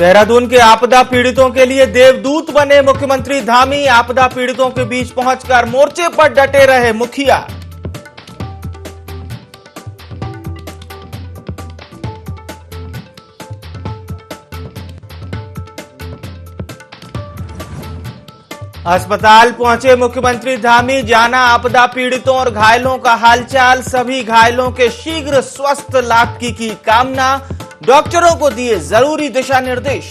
देहरादून के आपदा पीड़ितों के लिए देवदूत बने मुख्यमंत्री धामी। आपदा पीड़ितों के बीच पहुंचकर मोर्चे पर डटे रहे मुखिया। अस्पताल पहुंचे मुख्यमंत्री धामी, जाना आपदा पीड़ितों और घायलों का हालचाल। सभी घायलों के शीघ्र स्वस्थ लाभ की कामना। डॉक्टरों को दिए जरूरी दिशा निर्देश।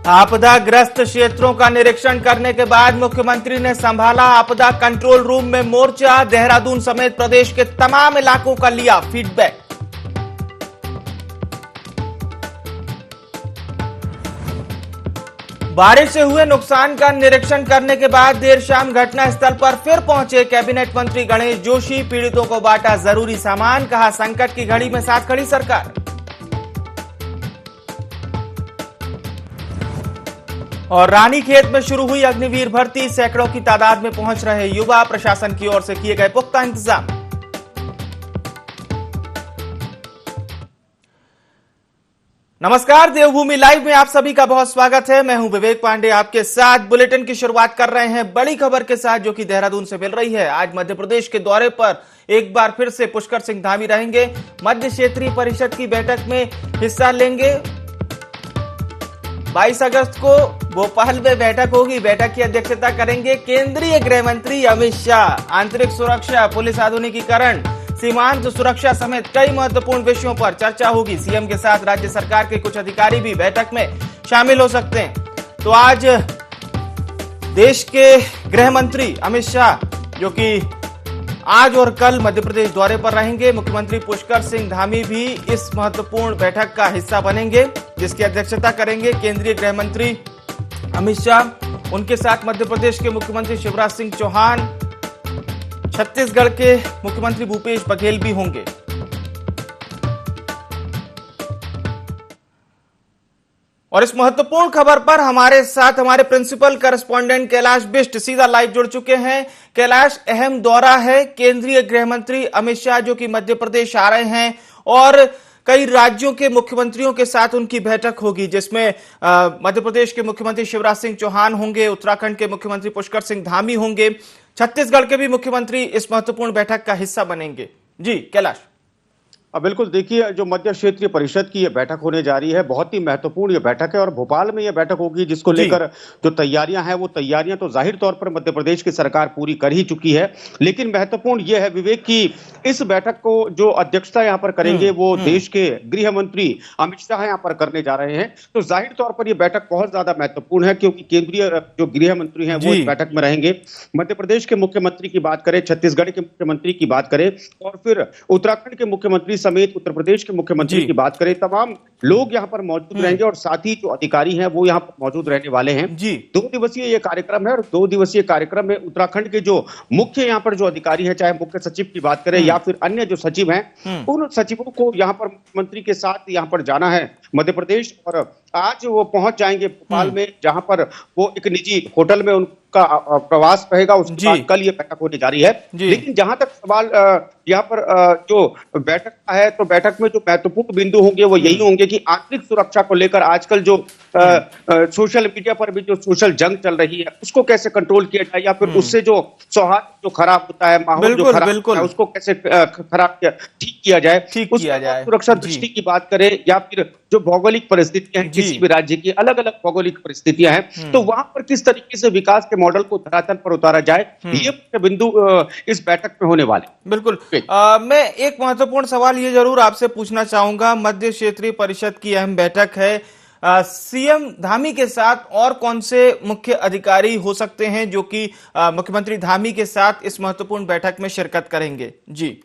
आपदाग्रस्त क्षेत्रों का निरीक्षण करने के बाद मुख्यमंत्री ने संभाला आपदा कंट्रोल रूम में मोर्चा। देहरादून समेत प्रदेश के तमाम इलाकों का लिया फीडबैक। बारिश से हुए नुकसान का निरीक्षण करने के बाद देर शाम घटनास्थल पर फिर पहुंचे कैबिनेट मंत्री गणेश जोशी। पीड़ितों को बांटा जरूरी सामान, कहा संकट की घड़ी में साथ खड़ी सरकार। और रानीखेत में शुरू हुई अग्निवीर भर्ती, सैकड़ों की तादाद में पहुंच रहे युवा। प्रशासन की ओर से किए गए पुख्ता इंतजाम। नमस्कार, देवभूमि लाइव में आप सभी का बहुत स्वागत है। मैं हूं विवेक पांडे आपके साथ। बुलेटिन की शुरुआत कर रहे हैं बड़ी खबर के साथ, जो कि देहरादून से मिल रही है। आज मध्य प्रदेश के दौरे पर एक बार फिर से पुष्कर सिंह धामी रहेंगे। मध्य क्षेत्रीय परिषद की बैठक में हिस्सा लेंगे। 22 अगस्त को भोपाल में बैठक होगी। बैठक की अध्यक्षता करेंगे केंद्रीय गृह मंत्री अमित शाह। आंतरिक सुरक्षा, पुलिस आधुनिकीकरण, सीमांत सुरक्षा समेत कई महत्वपूर्ण विषयों पर चर्चा होगी। सीएम के साथ राज्य सरकार के कुछ अधिकारी भी बैठक में शामिल हो सकते हैं। तो आज देश के गृह मंत्री अमित शाह, जो कि आज और कल मध्य प्रदेश दौरे पर रहेंगे, मुख्यमंत्री पुष्कर सिंह धामी भी इस महत्वपूर्ण बैठक का हिस्सा बनेंगे, जिसकी अध्यक्षता करेंगे केंद्रीय गृह मंत्री अमित शाह। उनके साथ मध्य प्रदेश के मुख्यमंत्री शिवराज सिंह चौहान, छत्तीसगढ़ के मुख्यमंत्री भूपेश बघेल भी होंगे। और इस महत्वपूर्ण खबर पर हमारे साथ हमारे प्रिंसिपल करेस्पॉन्डेंट कैलाश बिष्ट सीधा लाइव जुड़ चुके हैं। कैलाश, अहम दौरा है केंद्रीय गृह मंत्री अमित शाह, जो कि मध्य प्रदेश आ रहे हैं और कई राज्यों के मुख्यमंत्रियों के साथ उनकी बैठक होगी, जिसमें मध्य प्रदेश के मुख्यमंत्री शिवराज सिंह चौहान होंगे, उत्तराखंड के मुख्यमंत्री पुष्कर सिंह धामी होंगे, छत्तीसगढ़ के भी मुख्यमंत्री इस महत्वपूर्ण बैठक का हिस्सा बनेंगे। जी कैलाश। बिल्कुल, देखिए, जो मध्य क्षेत्रीय परिषद की ये बैठक होने जा रही है, बहुत ही महत्वपूर्ण ये बैठक है और भोपाल में ये बैठक होगी, जिसको लेकर जो तैयारियां हैं, वो तैयारियां तो जाहिर तौर पर मध्य प्रदेश की सरकार पूरी कर ही चुकी है। लेकिन महत्वपूर्ण ये है विवेक कि इस बैठक को जो अध्यक्षता यहाँ पर करेंगे वो देश के गृह मंत्री अमित शाह यहाँ पर करने जा रहे हैं। तो जाहिर तौर पर यह बैठक बहुत ज्यादा महत्वपूर्ण है, क्योंकि केंद्रीय जो गृह मंत्री हैं वो इस बैठक में रहेंगे। मध्य प्रदेश के मुख्यमंत्री की बात करें, छत्तीसगढ़ के मुख्यमंत्री की बात करें और फिर उत्तराखंड के मुख्यमंत्री समेत उत्तर प्रदेश के मुख्यमंत्री की बात करें, तमाम लोग यहाँ पर मौजूद रहेंगे और साथ ही जो अधिकारी हैं वो यहाँ पर मौजूद रहने वाले हैं। 2 दिवसीय ये कार्यक्रम है और 2 दिवसीय कार्यक्रम में उत्तराखंड के जो मुख्य यहाँ पर जो अधिकारी हैं, चाहे मुख्य सचिव की बात करें या फिर अन्य जो सचिव हैं, उन सचिवों को यहाँ पर मुख्यमंत्री के साथ यहाँ पर जाना है मध्य प्रदेश। और आज वो पहुंच जाएंगे भोपाल में, जहां पर वो एक निजी होटल में उनका प्रवास रहेगा। उसके बाद कल ये बैठक होने जा रही है। लेकिन जहां तक सवाल यहाँ पर जो बैठक है, तो बैठक में जो महत्वपूर्ण बिंदु होंगे वो यही होंगे कि आंतरिक सुरक्षा को लेकर आजकल जो सोशल मीडिया पर भी जो सोशल जंग चल रही है, उसको कैसे कंट्रोल किया जाए, या फिर उससे जो सौहार्द जो खराब होता है, माहौल जो खराब होता है, उसको कैसे ठीक किया जाए। सुरक्षा दृष्टि की बात करें या फिर जो भौगोलिक परिस्थितियां हैं, किसी भी राज्य की अलग अलग भौगोलिक परिस्थितियां हैं, तो वहां पर किस तरीके से विकास के मॉडल को धरातल पर उतारा जाए, ये बिंदु इस बैठक में होने वाले। बिल्कुल। मैं एक महत्वपूर्ण सवाल ये जरूर आपसे पूछना चाहूंगा। मध्य क्षेत्रीय परिषद की अहम बैठक है, सीएम धामी के साथ और कौन से मुख्य अधिकारी हो सकते हैं जो कि मुख्यमंत्री धामी के साथ इस महत्वपूर्ण बैठक में शिरकत करेंगे? जी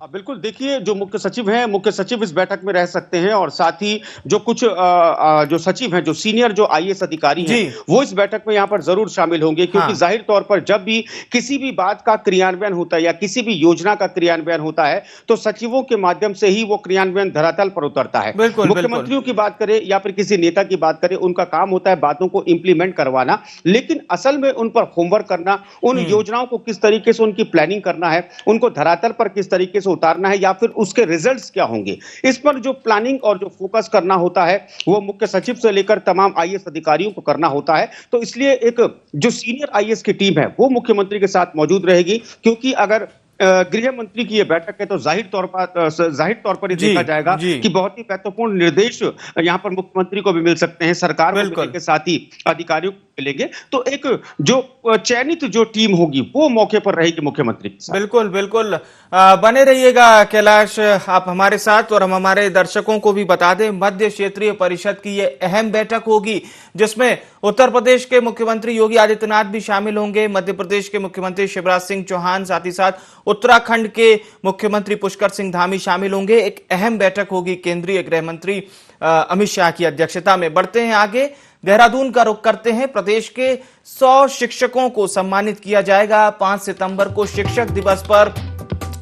बिल्कुल देखिए, जो मुख्य सचिव हैं, मुख्य सचिव इस बैठक में रह सकते हैं और साथ ही जो कुछ जो सचिव हैं, जो सीनियर जो आईएएस अधिकारी हैं, जी। वो इस बैठक में यहाँ पर जरूर शामिल होंगे, क्योंकि हाँ। जाहिर तौर पर जब भी किसी भी बात का क्रियान्वयन होता है या किसी भी योजना का क्रियान्वयन होता है, तो सचिवों के माध्यम से ही वो क्रियान्वयन धरातल पर उतरता है। बिल्कुल, बिल्कुल। मुख्यमंत्रियों की बात करें या फिर किसी नेता की बात करें, उनका काम होता है बातों को इंप्लीमेंट करवाना, लेकिन असल में उन पर होमवर्क करना, उन हुँ। योजनाओं को किस तरीके से उनकी प्लानिंग करना है, उनको धरातल पर किस तरीके से उतारना है या फिर उसके रिजल्ट्स क्या होंगे, इस पर जो प्लानिंग और जो फोकस करना होता है, वो मुख्य सचिव से लेकर तमाम आईएएस अधिकारियों को करना होता है। तो इसलिए एक जो सीनियर आईएएस की टीम है, वो मुख्यमंत्री के साथ मौजूद रहेगी, क्योंकि अगर गृह मंत्री की यह बैठक है तो जाहिर तौर पर ये जी, देखा जाएगा जी। कि बहुत ही महत्वपूर्ण निर्देश यहाँ पर मुख्यमंत्री को भी मिल सकते हैं, सरकार को बिल्कुल। मिलने के साथ ही अधिकारियों को मिलेंगे। तो एक जो चयनित जो टीम होगी, वो मौके पर रहेगी मुख्यमंत्री के साथ। बिल्कुल, बिल्कुल। बने रहिएगा कैलाश आप हमारे साथ, और हम हमारे दर्शकों को भी बता दें, मध्य क्षेत्रीय परिषद की ये अहम बैठक होगी, जिसमें उत्तर प्रदेश के मुख्यमंत्री योगी आदित्यनाथ भी शामिल होंगे, मध्य प्रदेश के मुख्यमंत्री शिवराज सिंह चौहान, साथ ही साथ उत्तराखंड के मुख्यमंत्री पुष्कर सिंह धामी शामिल होंगे। एक अहम बैठक होगी केंद्रीय गृह मंत्री अमित शाह की अध्यक्षता में। बढ़ते हैं आगे, देहरादून का रुख करते हैं। प्रदेश के 100 शिक्षकों को सम्मानित किया जाएगा। 5 सितंबर को शिक्षक दिवस पर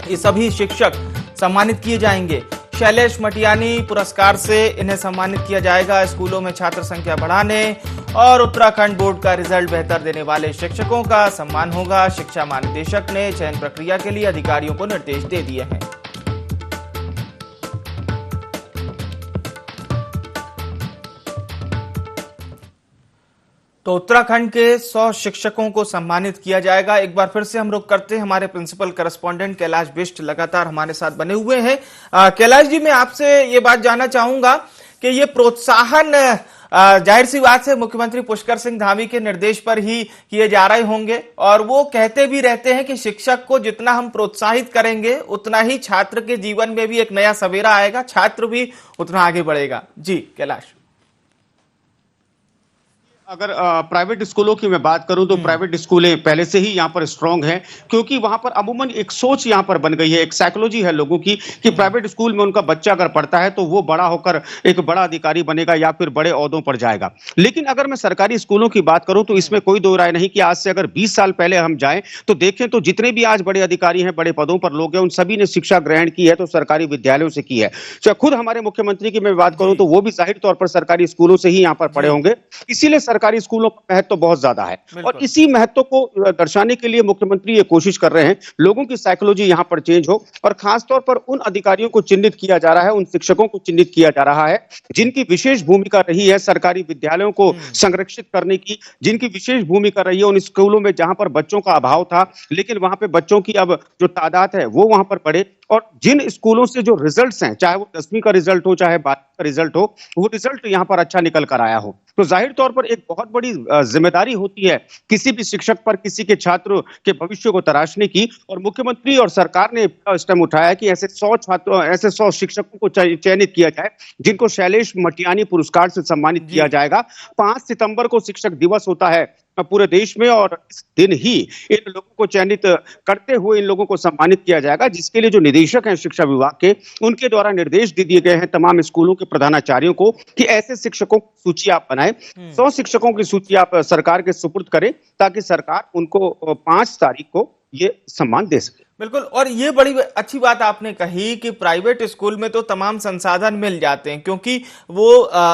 ये सभी शिक्षक सम्मानित किए जाएंगे। शैलेश मटियानी पुरस्कार से इन्हें सम्मानित किया जाएगा। स्कूलों में छात्र संख्या बढ़ाने और उत्तराखंड बोर्ड का रिजल्ट बेहतर देने वाले शिक्षकों का सम्मान होगा। शिक्षा महानिदेशक ने चयन प्रक्रिया के लिए अधिकारियों को निर्देश दे दिए हैं। तो उत्तराखंड के 100 शिक्षकों को सम्मानित किया जाएगा। एक बार फिर से हम रुख करते हैं, हमारे प्रिंसिपल करस्पॉन्डेंट कैलाश बिष्ट लगातार हमारे साथ बने हुए हैं। कैलाश जी, मैं आपसे ये बात जानना चाहूंगा कि ये प्रोत्साहन जाहिर सी बात है मुख्यमंत्री पुष्कर सिंह धामी के निर्देश पर ही किए जा रहे होंगे, और वो कहते भी रहते हैं कि शिक्षक को जितना हम प्रोत्साहित करेंगे उतना ही छात्र के जीवन में भी एक नया सवेरा आएगा, छात्र भी उतना आगे बढ़ेगा। जी कैलाश। अगर प्राइवेट स्कूलों की मैं बात करूं तो प्राइवेट स्कूलें पहले से ही यहाँ पर स्ट्रांग हैं, क्योंकि वहां पर अमूमन एक सोच यहाँ पर बन गई है, एक साइकोलॉजी है लोगों की कि प्राइवेट स्कूल में उनका बच्चा अगर पढ़ता है तो वो बड़ा होकर एक बड़ा अधिकारी बनेगा या फिर बड़े ओहदों पर जाएगा। लेकिन अगर मैं सरकारी स्कूलों की बात करूं तो इसमें कोई दो राय नहीं कि आज से अगर 20 साल पहले हम जाएं तो देखें तो जितने भी आज बड़े अधिकारी हैं, बड़े पदों पर लोग हैं, उन सभी ने शिक्षा ग्रहण की है तो सरकारी विद्यालयों से की है। चाहे खुद हमारे मुख्यमंत्री की मैं बात करूं तो वो भी जाहिर तौर पर सरकारी स्कूलों से ही यहाँ पर पढ़े होंगे, इसीलिए सरकारी स्कूलों का महत्व तो बहुत ज्यादा है। और इसी महत्व को दर्शाने के लिए मुख्यमंत्री ये कोशिश कर रहे हैं लोगों की साइकोलॉजी यहां पर चेंज हो, और खासतौर पर उन अधिकारियों को चिन्हित किया जा रहा है, उन शिक्षकों को चिन्हित किया जा रहा है जिनकी विशेष भूमिका रही है सरकारी विद्यालयों को संरक्षित करने की, जिनकी विशेष भूमिका रही है उन स्कूलों में जहां पर बच्चों का अभाव था, लेकिन वहां पे बच्चों की अब जो तादाद है वो वहां पर बढ़े, और जिन स्कूलों से जो रिजल्ट्स हैं, चाहे वो 10वीं का रिजल्ट हो चाहे 12वीं का रिजल्ट हो, वो रिजल्ट यहां पर अच्छा निकल कर आया हो, तो जाहिर तौर पर एक बहुत बड़ी जिम्मेदारी होती है किसी भी शिक्षक पर, किसी के छात्र के भविष्य को तराशने की। और मुख्यमंत्री और सरकार ने स्टेप उठाया कि ऐसे 100 शिक्षकों को चयनित किया जाए जिनको शैलेश मटियानी पुरस्कार से सम्मानित किया जाएगा। 5 सितंबर को शिक्षक दिवस होता है पूरे देश में, और इस दिन ही इन लोगों को चयनित करते हुए इन लोगों को सम्मानित किया जाएगा, जिसके लिए जो निदेशक हैं शिक्षा विभाग के, उनके द्वारा निर्देश दे दिए गए हैं तमाम स्कूलों के प्रधानाचार्यों को कि ऐसे शिक्षकों की सूची आप बनाएं, 100 शिक्षकों की सूची आप सरकार के सुपुर्द करें ताकि सरकार उनको 5 तारीख को ये सम्मान दे सके। बिल्कुल, और ये बड़ी अच्छी बात आपने कही कि प्राइवेट स्कूल में तो तमाम संसाधन मिल जाते हैं, क्योंकि वो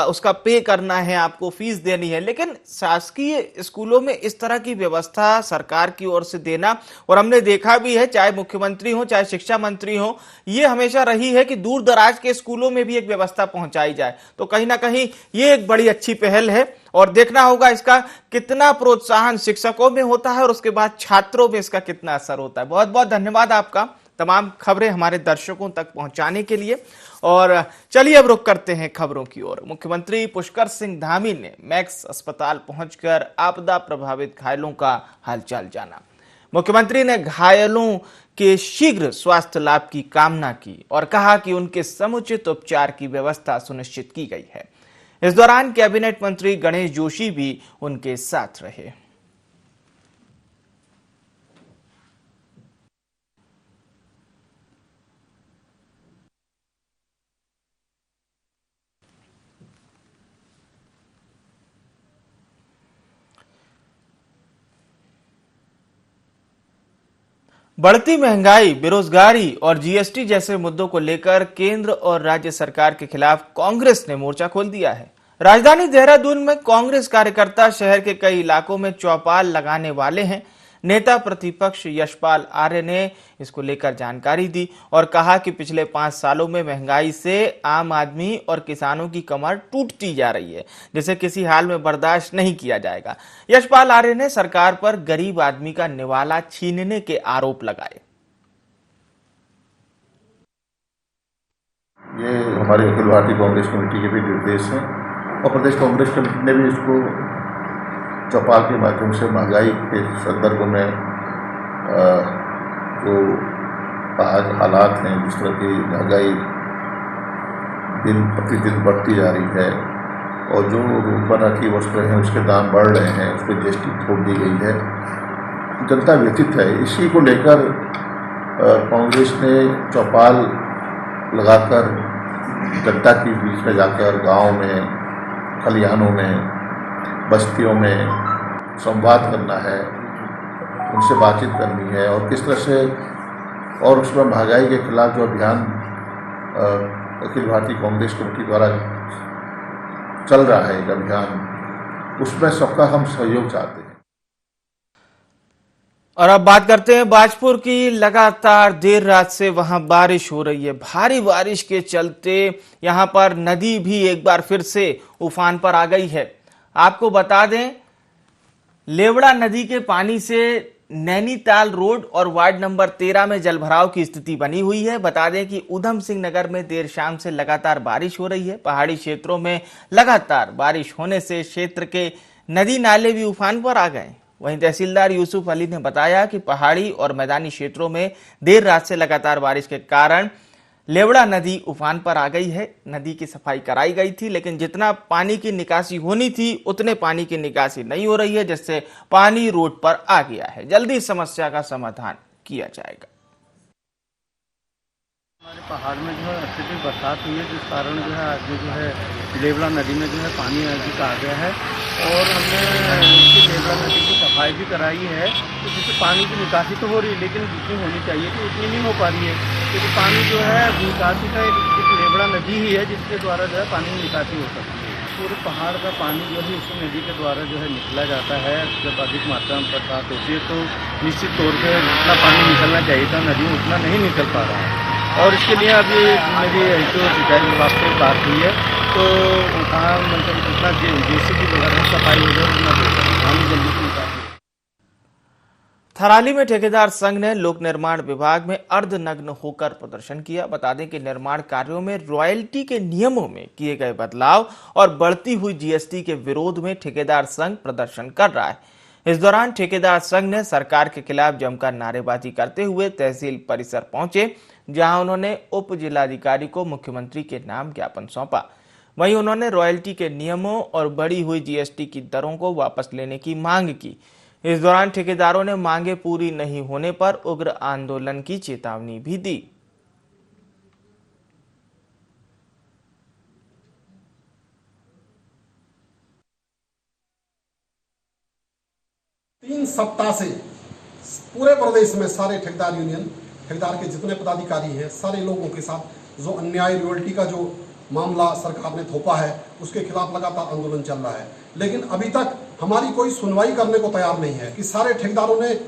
उसका पे करना है, आपको फीस देनी है, लेकिन शासकीय स्कूलों में इस तरह की व्यवस्था सरकार की ओर से देना, और हमने देखा भी है चाहे मुख्यमंत्री हो चाहे शिक्षा मंत्री हो, ये हमेशा रही है कि दूर दराज के स्कूलों में भी एक व्यवस्था पहुंचाई जाए। तो कहीं ना कहीं ये एक बड़ी अच्छी पहल है, और देखना होगा इसका कितना प्रोत्साहन शिक्षकों में होता है और उसके बाद छात्रों में इसका कितना असर होता है। बहुत बहुत धन्यवाद आपका तमाम खबरें हमारे दर्शकों तक पहुंचाने के लिए। और चलिए अब रुक करते हैं खबरों की ओर। मुख्यमंत्री पुष्कर सिंह धामी ने मैक्स अस्पताल पहुंचकर आपदा प्रभावित घायलों का हालचाल जाना। मुख्यमंत्री ने घायलों के शीघ्र स्वास्थ्य लाभ की कामना की और कहा कि उनके समुचित उपचार की व्यवस्था सुनिश्चित की गई है। इस दौरान कैबिनेट मंत्री गणेश जोशी भी उनके साथ रहे। बढ़ती महंगाई, बेरोजगारी और जीएसटी जैसे मुद्दों को लेकर केंद्र और राज्य सरकार के खिलाफ कांग्रेस ने मोर्चा खोल दिया है। राजधानी देहरादून में कांग्रेस कार्यकर्ता शहर के कई इलाकों में चौपाल लगाने वाले हैं। नेता प्रतिपक्ष यशपाल आर्य ने इसको लेकर जानकारी दी और कहा कि पिछले 5 सालों में महंगाई से आम आदमी और किसानों की कमर टूटती जा रही है, जिसे किसी हाल में बर्दाश्त नहीं किया जाएगा। यशपाल आर्य ने सरकार पर गरीब आदमी का निवाला छीनने के आरोप लगाए। ये हमारी अखिल भारतीय कांग्रेस कमेटी के भी निर्देश हैं और प्रदेश कांग्रेस कमेटी ने भी इसको चौपाल के माध्यम से महंगाई के संदर्भ में जो आज हालात हैं, जिस तरह की महंगाई दिन प्रतिदिन बढ़ती जा रही है और जो रोजमर्रा की वस्तुएं हैं उसके दाम बढ़ रहे हैं, उस पर जीएसटी ठोक दी गई है, जनता व्यथित है। इसी को लेकर कांग्रेस ने चौपाल लगाकर जनता के बीच में जाकर गाँव में, खलिहानों में, बस्तियों में संवाद करना है, उनसे बातचीत करनी है और किस तरह से, और उसमें महंगाई के खिलाफ जो अभियान अखिल भारतीय कांग्रेस कमेटी द्वारा चल रहा है, एक अभियान, उसमें सबका हम सहयोग चाहते हैं। और अब बात करते हैं बाजपुर की। लगातार देर रात से वहां बारिश हो रही है। भारी बारिश के चलते यहां पर नदी भी एक बार फिर से उफान पर आ गई है। आपको बता दें, लेवड़ा नदी के पानी से नैनीताल रोड और वार्ड नंबर 13 में जलभराव की स्थिति बनी हुई है। बता दें कि उधम सिंह नगर में देर शाम से लगातार बारिश हो रही है। पहाड़ी क्षेत्रों में लगातार बारिश होने से क्षेत्र के नदी नाले भी उफान पर आ गए। वहीं तहसीलदार यूसुफ अली ने बताया कि पहाड़ी और मैदानी क्षेत्रों में देर रात से लगातार बारिश के कारण लेवड़ा नदी उफान पर आ गई है। नदी की सफाई कराई गई थी, लेकिन जितना पानी की निकासी होनी थी उतने पानी की निकासी नहीं हो रही है, जिससे पानी रोड पर आ गया है। जल्दी इस समस्या का समाधान किया जाएगा। हमारे पहाड़ में जो है अत्यधिक बरसात हुई है, जिस कारण जो है आज जो है लेवड़ा नदी में जो है पानी अधिक आ गया है और हमने इसकी लेवड़ा नदी की सफाई भी कराई है। तो जिससे पानी की निकासी तो हो रही है, लेकिन जितनी होनी चाहिए थी उतनी नहीं हो पा रही है, क्योंकि पानी जो है निकासी का एक लेवड़ा नदी ही है जिसके द्वारा जो है पानी की निकासी हो सकती है। पूरे पहाड़ का पानी जो है इसी नदी के द्वारा जो है निकला जाता है। जब अधिक मात्रा में बरसात होती है तो निश्चित तौर पर जितना पानी निकलना चाहिए था नदी में उतना नहीं निकल पा रहा है। और इसके लिए अभी मेरी जो सिंचाई विभाग से बात हुई है, तो कहा मतलब जितना जेसीबी वगैरह सफाई हो जाए उतना पानी जल्दी से निकाल। थराली में ठेकेदार संघ ने लोक निर्माण विभाग में अर्धनग्न होकर प्रदर्शन किया। बता दें कि निर्माण कार्यों में रॉयल्टी के नियमों में किए गए बदलाव और बढ़ती हुई जीएसटी के विरोध में ठेकेदार संघ प्रदर्शन कर रहा है। इस दौरान ठेकेदार संघ ने सरकार के खिलाफ जमकर नारेबाजी करते हुए तहसील परिसर पहुंचे, जहां उन्होंने उप जिलाधिकारी को मुख्यमंत्री के नाम ज्ञापन सौंपा। वहीं उन्होंने रॉयल्टी के नियमों और बढ़ी हुई जीएसटी की दरों को वापस लेने की मांग की। इस दौरान ठेकेदारों ने मांगे पूरी नहीं होने पर उग्र आंदोलन की चेतावनी भी दी। 3 सप्ताह से पूरे प्रदेश में सारे ठेकेदार यूनियन, ठेकेदार के जितने पदाधिकारी हैं, सारे लोगों के साथ जो अन्याय रॉयल्टी का जो मामला सरकार ने थोपा है उसके खिलाफ लगातार आंदोलन चल रहा है। लेकिन अभी तक हमारी कोई सुनवाई करने को तैयार नहीं है कि सारे ठेकेदारों ने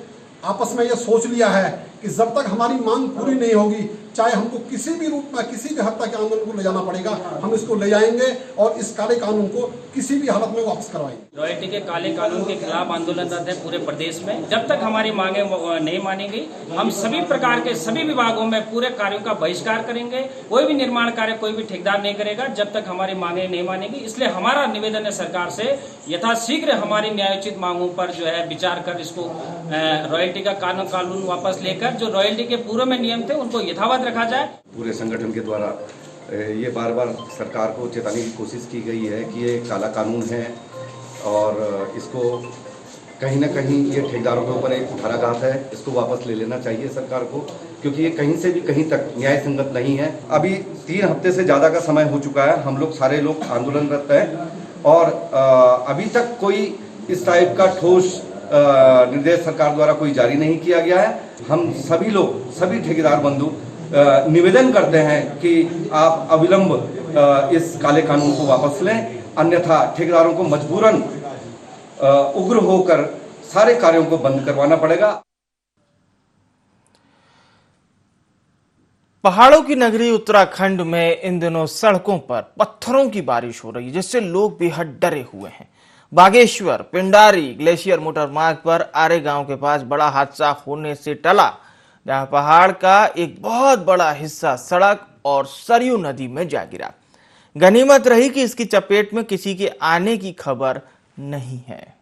आपस में यह सोच लिया है कि जब तक हमारी मांग पूरी नहीं होगी, चाहे हमको किसी भी रूप में किसी भी हद तक आंदोलन को ले जाना पड़ेगा, हम इसको ले जाएंगे और इस काले कानून को किसी भी हालत में वापस करवाएंगे। रॉयल्टी के काले कानून के खिलाफ आंदोलनरत है पूरे प्रदेश में। जब तक हमारी मांगे नहीं मानेंगी, हम सभी प्रकार के सभी विभागों में पूरे कार्यों का बहिष्कार करेंगे। कोई भी निर्माण कार्य कोई भी ठेकेदार नहीं करेगा जब तक हमारी मांगे नहीं मानेगी। इसलिए हमारा निवेदन है सरकार से, यथाशीघ्र हमारी न्यायोचित मांगों पर जो है विचार कर इसको रॉयल्टी का कानून वापस लेकर जो रॉयल्टी के पूर्व में नियम थे उनको यथावत रखा जाए। पूरे संगठन के द्वारा ये बार बार सरकार को चेताने की कोशिश की गई है कि ये काला कानून है और इसको कहीं ना कहीं ये ठेकेदारों के ऊपर एक कुठाराघात है। इसको वापस ले लेना चाहिए सरकार को, क्योंकि ये कहीं से भी कहीं तक न्याय संगत नहीं है। अभी 3 हफ्ते से ज़्यादा का समय हो चुका है, हम लोग सारे लोग आंदोलनरत हैं और अभी तक कोई इस टाइप का ठोस निर्देश सरकार द्वारा कोई जारी नहीं किया गया है। हम सभी लोग, सभी ठेकेदार बंधु निवेदन करते हैं कि आप अविलंब इस काले कानून को वापस लें, अन्यथा ठेकेदारों को मजबूरन उग्र होकर सारे कार्यों को बंद करवाना पड़ेगा। पहाड़ों की नगरी उत्तराखंड में इन दिनों सड़कों पर पत्थरों की बारिश हो रही है, जिससे लोग बेहद डरे हुए हैं। बागेश्वर पिंडारी ग्लेशियर मोटर मार्ग पर आरे गांव के पास बड़ा हादसा होने से टला, जहां पहाड़ का एक बहुत बड़ा हिस्सा सड़क और सरयू नदी में जा गिरा। गनीमत रही कि इसकी चपेट में किसी के आने की खबर नहीं है।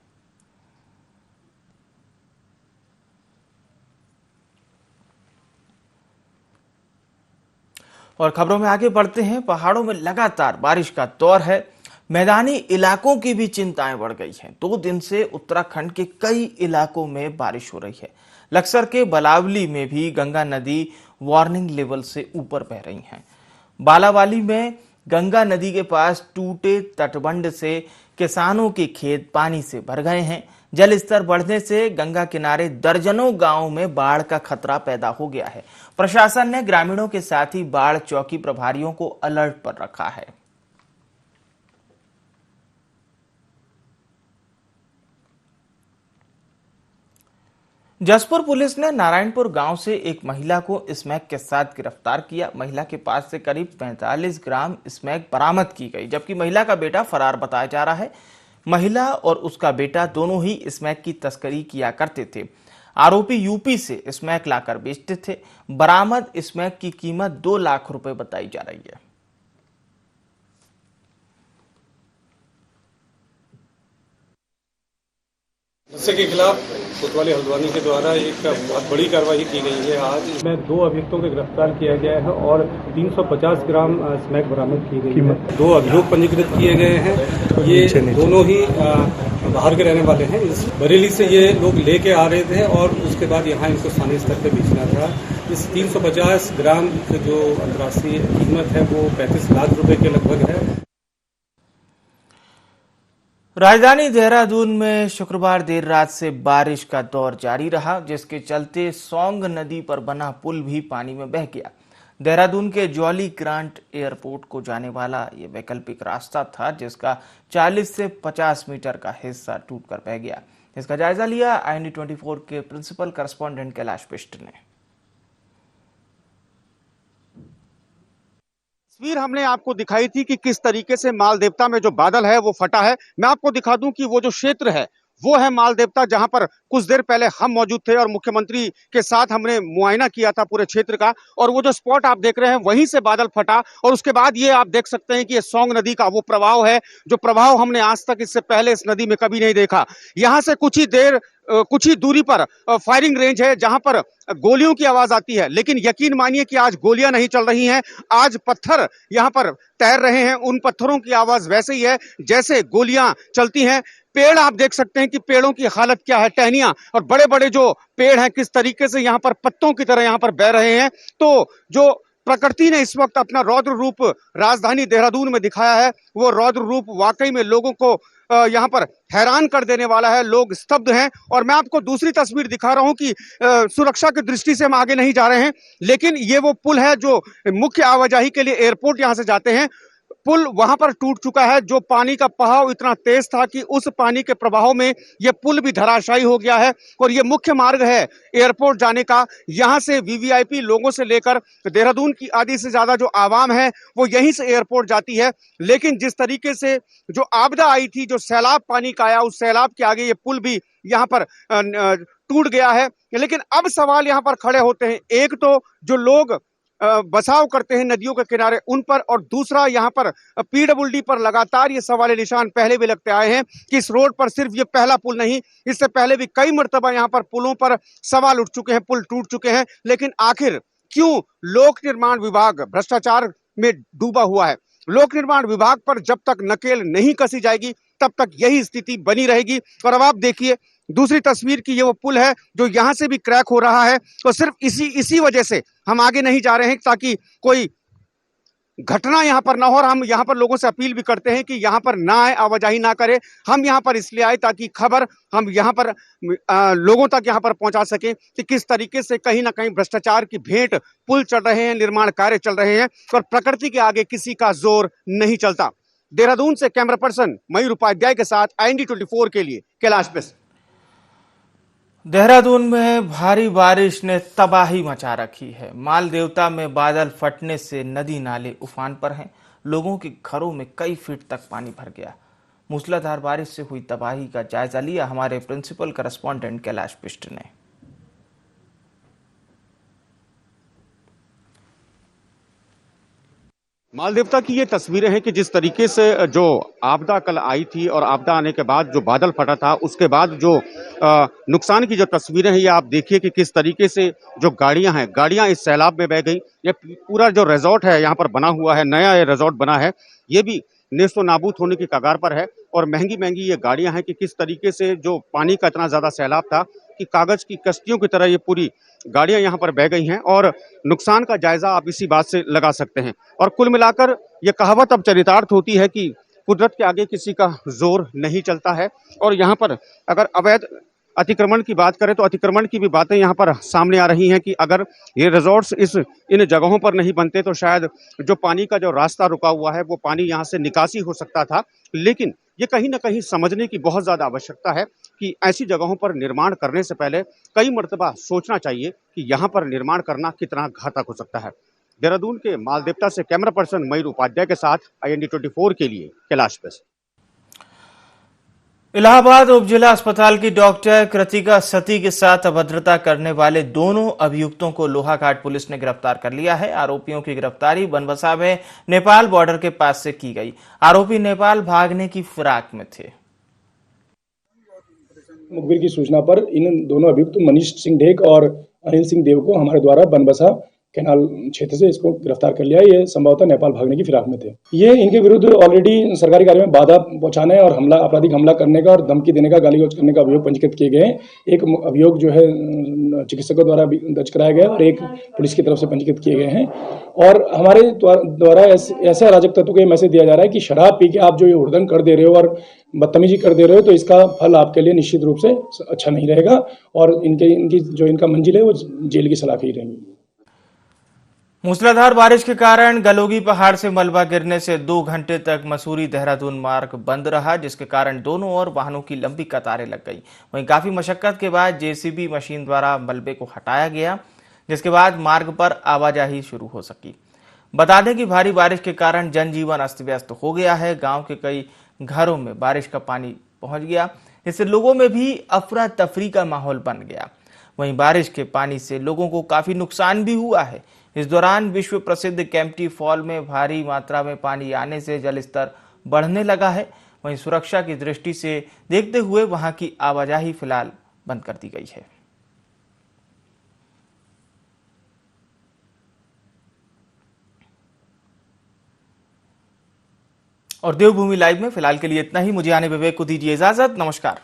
और खबरों में आगे बढ़ते हैं। पहाड़ों में लगातार बारिश का दौर है, मैदानी इलाकों की भी चिंताएं बढ़ गई हैं। 2 दिन से उत्तराखंड के कई इलाकों में बारिश हो रही है। लक्सर के बलावली में भी गंगा नदी वार्निंग लेवल से ऊपर बह रही है। बालावाली में गंगा नदी के पास टूटे तटबंध से किसानों के खेत पानी से भर गए हैं। जल स्तर बढ़ने से गंगा किनारे दर्जनों गांवों में बाढ़ का खतरा पैदा हो गया है। प्रशासन ने ग्रामीणों के साथ ही बाढ़ चौकी प्रभारियों को अलर्ट पर रखा है। जसपुर पुलिस ने नारायणपुर गांव से एक महिला को स्मैक के साथ गिरफ्तार किया। महिला के पास से करीब 45 ग्राम स्मैक बरामद की गई, जबकि महिला का बेटा फरार बताया जा रहा है। महिला और उसका बेटा दोनों ही स्मैक की तस्करी किया करते थे। आरोपी यूपी से स्मैक लाकर बेचते थे। बरामद स्मैक की कीमत 2 लाख रुपए बताई जा रही है। नशे के खिलाफ कोतवाली हल्द्वानी के द्वारा एक बहुत बड़ी कार्रवाई की गई है। आज इसमें 2 अभियुक्तों को गिरफ्तार किया गया है और 350 ग्राम स्मैक बरामद की गई है। 2 अभियोग पंजीकृत किए गए हैं। ये दोनों ही बाहर के रहने वाले हैं। इस बरेली से ये लोग लेके आ रहे थे और उसके बाद यहाँ इनको स्थानीय स्तर पर बेचना था। इस 350 ग्राम की जो अंतर्राष्ट्रीय कीमत है वो 35 लाख रुपए के लगभग है। राजधानी देहरादून में शुक्रवार देर रात से बारिश का दौर जारी रहा, जिसके चलते सौंग नदी पर बना पुल भी पानी में बह गया। देहरादून के जॉली ग्रांट एयरपोर्ट को जाने वाला ये वैकल्पिक रास्ता था, जिसका 40 से 50 मीटर का हिस्सा टूटकर बह गया। इसका जायजा लिया IND24 के प्रिंसिपल करस्पॉन्डेंट कैलाश बिष्ट ने। तस्वीर हमने आपको दिखाई थी कि किस तरीके से मालदेवता में जो बादल है वो फटा है। मैं आपको दिखा दूं कि वो जो क्षेत्र है वो है मालदेवता, जहां पर कुछ देर पहले हम मौजूद थे और मुख्यमंत्री के साथ हमने मुआयना किया था पूरे क्षेत्र का। और वो जो स्पॉट आप देख रहे हैं वहीं से बादल फटा और उसके बाद ये आप देख सकते हैं कि ये सौंग नदी का वो प्रवाह है, जो प्रवाह हमने आज तक इससे पहले इस नदी में कभी नहीं देखा। यहाँ से कुछ ही दूरी पर फायरिंग रेंज है, जहां पर गोलियों की आवाज आती है। लेकिन यकीन मानिए कि आज गोलियां नहीं चल रही हैं, आज पत्थर यहां पर तैर रहे हैं। उन पत्थरों की आवाज वैसे ही है जैसे गोलियां चलती हैं। पेड़ आप देख सकते हैं कि पेड़ों की हालत क्या है, टहनियां और बड़े बड़े जो पेड़ हैं किस तरीके से यहाँ पर पत्तों की तरह यहाँ पर बह रहे हैं। तो जो प्रकृति ने इस वक्त अपना रौद्र रूप राजधानी देहरादून में दिखाया है, वो रौद्र रूप वाकई में लोगों को यहाँ पर हैरान कर देने वाला है। लोग स्तब्ध हैं। और मैं आपको दूसरी तस्वीर दिखा रहा हूं कि सुरक्षा की दृष्टि से हम आगे नहीं जा रहे हैं, लेकिन ये वो पुल है जो मुख्य आवाजाही के लिए एयरपोर्ट यहां से जाते हैं। पुल वहां पर टूट चुका है। जो पानी का बहाव इतना तेज था कि उस पानी के प्रभाव में यह पुल भी धराशायी हो गया है। और यह मुख्य मार्ग है एयरपोर्ट जाने का। यहां से वीवीआईपी लोगों से लेकर देहरादून की आधी से ज्यादा जो आवाम है वो यहीं से एयरपोर्ट जाती है। लेकिन जिस तरीके से जो आपदा आई थी, जो सैलाब पानी का आया, उस सैलाब के आगे ये पुल भी यहाँ पर टूट गया है। लेकिन अब सवाल यहाँ पर खड़े होते हैं, एक तो जो लोग बसाव करते हैं नदियों के किनारे उन पर, और दूसरा यहाँ पर पीडब्ल्यूडी पर लगातार ये सवाल निशान पहले भी लगते आए हैं कि इस रोड पर सिर्फ ये पहला पुल नहीं, इससे पहले भी कई मर्तबा यहाँ पर पुलों पर सवाल उठ चुके हैं, पुल टूट चुके हैं। लेकिन आखिर क्यों लोक निर्माण विभाग भ्रष्टाचार में डूबा हुआ है? लोक निर्माण विभाग पर जब तक नकेल नहीं कसी जाएगी तब तक यही स्थिति बनी रहेगी। और अब आप देखिए दूसरी तस्वीर की, ये वो पुल है जो यहां से भी क्रैक हो रहा है। तो सिर्फ इसी वजह से हम आगे नहीं जा रहे हैं ताकि कोई घटना यहाँ पर ना हो। और हम यहाँ पर लोगों से अपील भी करते हैं कि यहाँ पर ना आए, आवाजाही ना करें। हम यहाँ पर इसलिए आए ताकि खबर हम यहाँ पर लोगों तक यहाँ पर पहुंचा सकें कि किस तरीके से कहीं ना कहीं भ्रष्टाचार की भेंट पुल चल रहे हैं, निर्माण कार्य चल रहे हैं और प्रकृति के आगे किसी का जोर नहीं चलता। देहरादून से कैमरा पर्सन मयूर उपाध्याय के साथ IND24 के लिए कैलाश बिष्ट। देहरादून में भारी बारिश ने तबाही मचा रखी है। माल देवता में बादल फटने से नदी नाले उफान पर हैं। लोगों के घरों में कई फीट तक पानी भर गया। मूसलाधार बारिश से हुई तबाही का जायजा लिया हमारे प्रिंसिपल करस्पॉन्डेंट कैलाश बिष्ट ने। मालदेवता की ये तस्वीरें हैं कि जिस तरीके से जो आपदा कल आई थी और आपदा आने के बाद जो बादल फटा था, उसके बाद जो नुकसान की जो तस्वीरें हैं, ये आप देखिए कि किस तरीके से जो गाड़ियां इस सैलाब में बह गई। ये पूरा जो रिजॉर्ट है यहाँ पर बना हुआ है, नया ये रिजॉर्ट बना है, ये भी नेस्तो नाबूद होने की कगार पर है। और महंगी महंगी ये गाड़ियां हैं कि किस तरीके से जो पानी का इतना ज्यादा सैलाब था कि कागज की कश्तियों की तरह ये पूरी गाड़ियां यहाँ पर बह गई हैं। और नुकसान का जायजा आप इसी बात से लगा सकते हैं। और कुल मिलाकर ये कहावत अब चरितार्थ होती है कि कुदरत के आगे किसी का जोर नहीं चलता है। और यहाँ पर अगर अवैध अतिक्रमण की बात करें तो अतिक्रमण की भी बातें यहाँ पर सामने आ रही हैं कि अगर ये रिजॉर्ट्स इन जगहों पर नहीं बनते तो शायद जो पानी का जो रास्ता रुका हुआ है वो पानी यहाँ से निकासी हो सकता था। लेकिन ये कहीं ना कहीं समझने की बहुत ज्यादा आवश्यकता है कि ऐसी जगहों पर निर्माण करने से पहले कई मर्तबा सोचना चाहिए कि यहाँ पर निर्माण करना कितना घातक हो सकता है। देहरादून के मालदेवता से कैमरा पर्सन मयूर उपाध्याय के साथ IND24 के लिए कैलाश बिष्ट। इलाहाबाद उप जिला अस्पताल की डॉक्टर कृतिका सती के साथ अभद्रता करने वाले दोनों अभियुक्तों को लोहाघाट पुलिस ने गिरफ्तार कर लिया है। आरोपियों की गिरफ्तारी बनबसा में नेपाल बॉर्डर के पास से की गई। आरोपी नेपाल भागने की फिराक में थे। मुखबिर की सूचना पर इन दोनों अभियुक्त मनीष सिंह ढेक और अनिल सिंह देव को हमारे द्वारा बनबसा कैनाल क्षेत्र से इसको गिरफ्तार कर लिया। ये संभवतः नेपाल भागने की फिराक में थे। ये इनके विरुद्ध ऑलरेडी सरकारी कार्य में बाधा पहुंचाने और आपराधिक हमला करने का और धमकी देने का, गाली गलौज करने का अभियोग पंजीकृत किए गए हैं। एक अभियोग जो है चिकित्सकों द्वारा दर्ज कराया गया और एक पुलिस की तरफ से पंजीकृत किए गए हैं। और हमारे द्वारा ऐसे अराजक तत्व को ये मैसेज दिया जा रहा है कि शराब पी के आप जो ये हुड़दंग कर दे रहे हो और बदतमीजी कर दे रहे हो तो इसका फल आपके लिए निश्चित रूप से अच्छा नहीं रहेगा और इनका मंजिल है वो जेल की सलाखी रहेगी। मूसलाधार बारिश के कारण गलोगी पहाड़ से मलबा गिरने से 2 घंटे तक मसूरी देहरादून मार्ग बंद रहा, जिसके कारण दोनों ओर वाहनों की लंबी कतारें लग गई। वहीं काफी मशक्कत के बाद JCB मशीन द्वारा मलबे को हटाया गया, जिसके बाद मार्ग पर आवाजाही शुरू हो सकी। बता दें कि भारी बारिश के कारण जनजीवन अस्त व्यस्त हो गया है। गाँव के कई घरों में बारिश का पानी पहुंच गया, इससे लोगों में भी अफरा तफरी का माहौल बन गया। वहीं बारिश के पानी से लोगों को काफी नुकसान भी हुआ है। इस दौरान विश्व प्रसिद्ध केम्प्टी फॉल में भारी मात्रा में पानी आने से जलस्तर बढ़ने लगा है। वहीं सुरक्षा की दृष्टि से देखते हुए वहां की आवाजाही फिलहाल बंद कर दी गई है। और देवभूमि लाइव में फिलहाल के लिए इतना ही। मुझे आने विवेक को दीजिए इजाजत। नमस्कार।